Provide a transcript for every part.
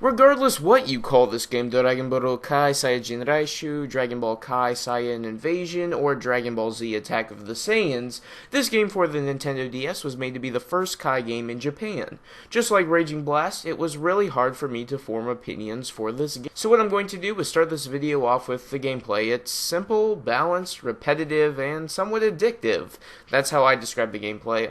Regardless what you call this game, Dragon Ball Kai Saiyajin Raishu, Dragon Ball Kai Saiyan Invasion, or Dragon Ball Z Attack of the Saiyans, this game for the Nintendo DS was made to be the first Kai game in Japan. Just like Raging Blast, it was really hard for me to form opinions for this game. So what I'm going to do is start this video off with the gameplay. It's simple, balanced, repetitive, and somewhat addictive. That's how I describe the gameplay.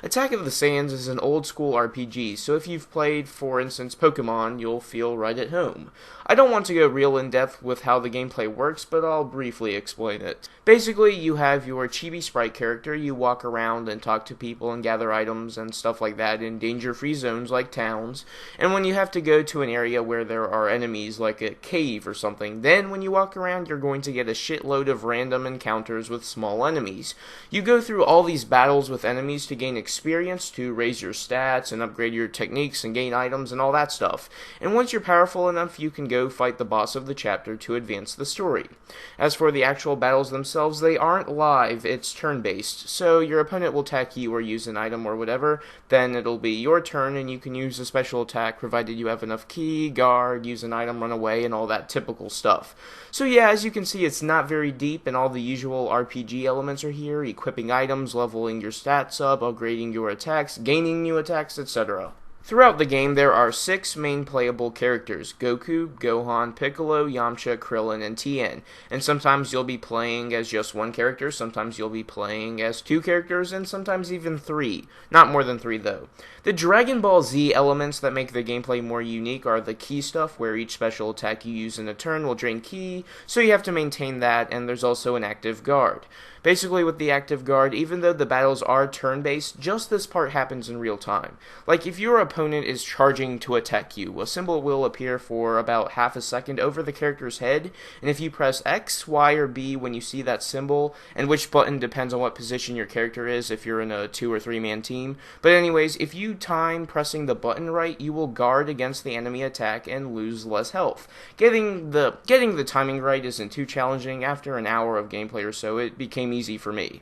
Attack of the Saiyans is an old school RPG, so if you've played, for instance, Pokemon, you'll feel right at home. I don't want to go real in depth with how the gameplay works, but I'll briefly explain it. Basically, you have your chibi sprite character, you walk around and talk to people and gather items and stuff like that in danger-free zones like towns, and when you have to go to an area where there are enemies like a cave or something, then when you walk around you're going to get a shitload of random encounters with small enemies. You go through all these battles with enemies to gain experience, to raise your stats and upgrade your techniques and gain items and all that stuff. And once you're powerful enough, you can go fight the boss of the chapter to advance the story. As for the actual battles themselves, they aren't live, it's turn-based. So your opponent will attack you or use an item or whatever, then it'll be your turn and you can use a special attack provided you have enough ki, guard, use an item, run away, and all that typical stuff. So yeah, as you can see, it's not very deep and all the usual RPG elements are here, equipping items, leveling your stats up, upgrading your attacks, gaining new attacks, etc. Throughout the game, there are 6 main playable characters: Goku, Gohan, Piccolo, Yamcha, Krillin, and Tien. And sometimes you'll be playing as just one character, sometimes you'll be playing as 2 characters, and sometimes even 3. Not more than 3, though. The Dragon Ball Z elements that make the gameplay more unique are the ki stuff, where each special attack you use in a turn will drain ki, so you have to maintain that, and there's also an active guard. Basically, with the active guard, even though the battles are turn-based, just this part happens in real time. Like, if your opponent is charging to attack you, a symbol will appear for about half a second over the character's head, and if you press X, Y, or B when you see that symbol, and which button depends on what position your character is if you're in a 2 or 3 man team. But anyways, if you time pressing the button right, you will guard against the enemy attack and lose less health. Getting the timing right isn't too challenging. After an hour of gameplay or so, it became easy for me.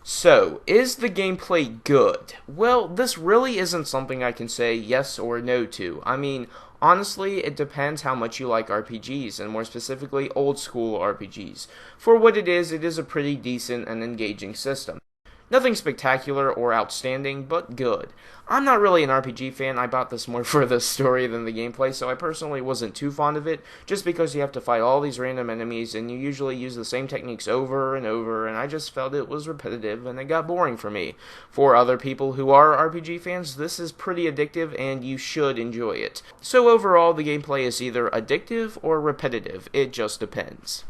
So, is the gameplay good? Well, this really isn't something I can say yes or no to. I mean, honestly, it depends how much you like RPGs, and more specifically, old school RPGs. For what it is a pretty decent and engaging system. Nothing spectacular or outstanding, but good. I'm not really an RPG fan. I bought this more for the story than the gameplay, so I personally wasn't too fond of it, just because you have to fight all these random enemies, and you usually use the same techniques over and over, and I just felt it was repetitive, and it got boring for me. For other people who are RPG fans, this is pretty addictive, and you should enjoy it. So overall, the gameplay is either addictive or repetitive. It just depends.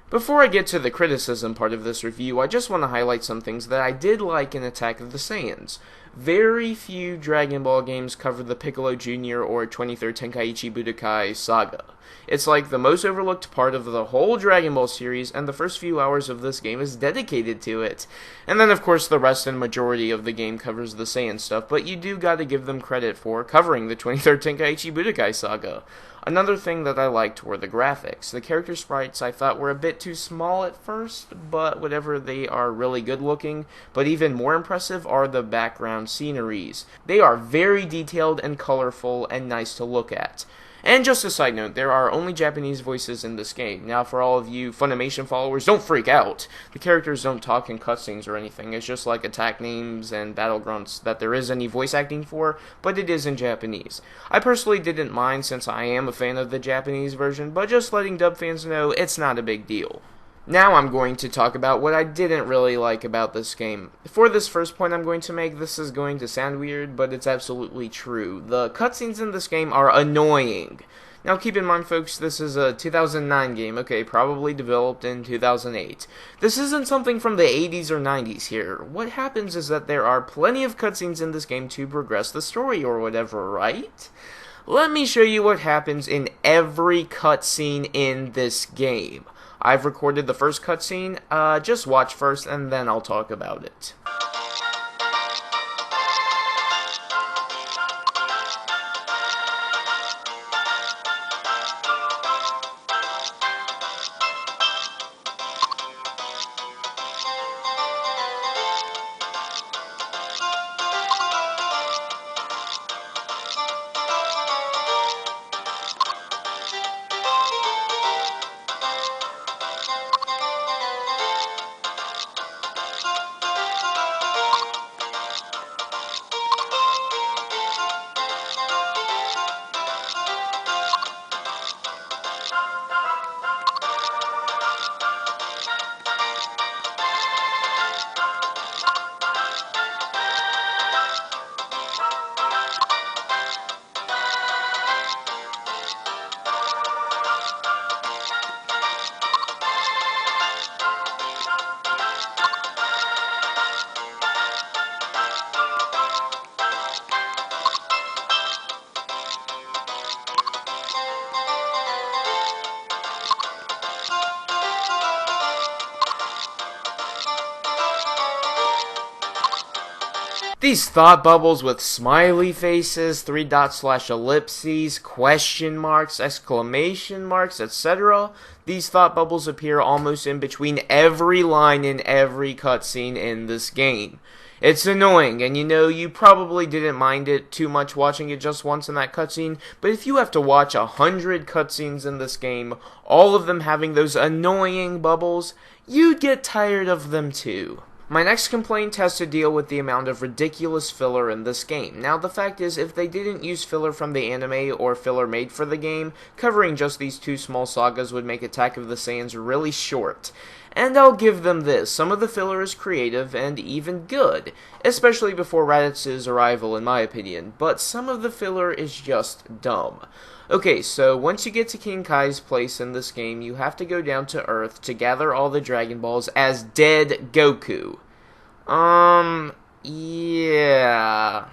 Before I get to the criticism part of this review, I just want to highlight some things that I did like in Attack of the Saiyans. Very few Dragon Ball games cover the Piccolo Jr. or 23rd Tenkaichi Budokai saga. It's like the most overlooked part of the whole Dragon Ball series, and the first few hours of this game is dedicated to it. And then of course the rest and majority of the game covers the Saiyan stuff, but you do gotta give them credit for covering the 23rd Tenkaichi Budokai saga. Another thing that I liked were the graphics. The character sprites I thought were a bit too small at first, but whatever, they are really good looking. But even more impressive are the background sceneries. They are very detailed and colorful and nice to look at. And just a side note, there are only Japanese voices in this game. Now, for all of you Funimation followers, don't freak out. The characters don't talk in cutscenes or anything. It's just like attack names and battle grunts that there is any voice acting for, but it is in Japanese. I personally didn't mind since I am a fan of the Japanese version, but just letting dub fans know, it's not a big deal. Now I'm going to talk about what I didn't really like about this game. For this first point I'm going to make, this is going to sound weird, but it's absolutely true. The cutscenes in this game are annoying. Now keep in mind folks, this is a 2009 game, okay, probably developed in 2008. This isn't something from the 80s or 90s here. What happens is that there are plenty of cutscenes in this game to progress the story or whatever, right? Let me show you what happens in every cutscene in this game. I've recorded the first cutscene, just watch first and then I'll talk about it. These thought bubbles with smiley faces, three dots slash ellipses, question marks, exclamation marks, etc. These thought bubbles appear almost in between every line in every cutscene in this game. It's annoying, and you probably didn't mind it too much watching it just once in that cutscene, but if you have to watch 100 cutscenes in this game, all of them having those annoying bubbles, you'd get tired of them too. My next complaint has to deal with the amount of ridiculous filler in this game. Now, the fact is, if they didn't use filler from the anime or filler made for the game, covering just these two small sagas would make Attack of the Saiyans really short. And I'll give them this, some of the filler is creative and even good, especially before Raditz's arrival in my opinion, but some of the filler is just dumb. Okay, so once you get to King Kai's place in this game, you have to go down to Earth to gather all the Dragon Balls as dead Goku. Yeah.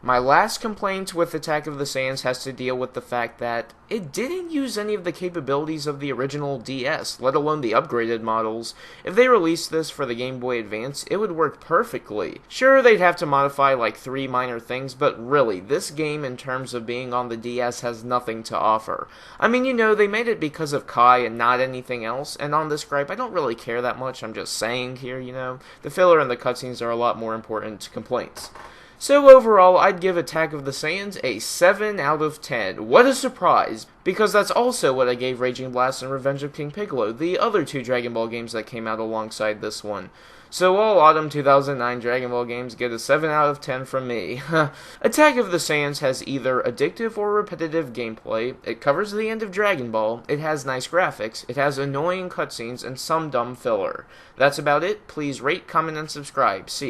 My last complaint with Attack of the Saiyans has to deal with the fact that it didn't use any of the capabilities of the original DS, let alone the upgraded models. If they released this for the Game Boy Advance, it would work perfectly. Sure, they'd have to modify like 3 minor things, but really, this game in terms of being on the DS has nothing to offer. I mean, they made it because of Kai and not anything else, and on this gripe, I don't really care that much, I'm just saying here, The filler and the cutscenes are a lot more important to complaints. So overall, I'd give Attack of the Saiyans a 7 out of 10. What a surprise! Because that's also what I gave Raging Blast and Revenge of King Piccolo, the other two Dragon Ball games that came out alongside this one. So all autumn 2009 Dragon Ball games get a 7 out of 10 from me. Attack of the Saiyans has either addictive or repetitive gameplay, it covers the end of Dragon Ball, it has nice graphics, it has annoying cutscenes, and some dumb filler. That's about it. Please rate, comment, and subscribe. See ya.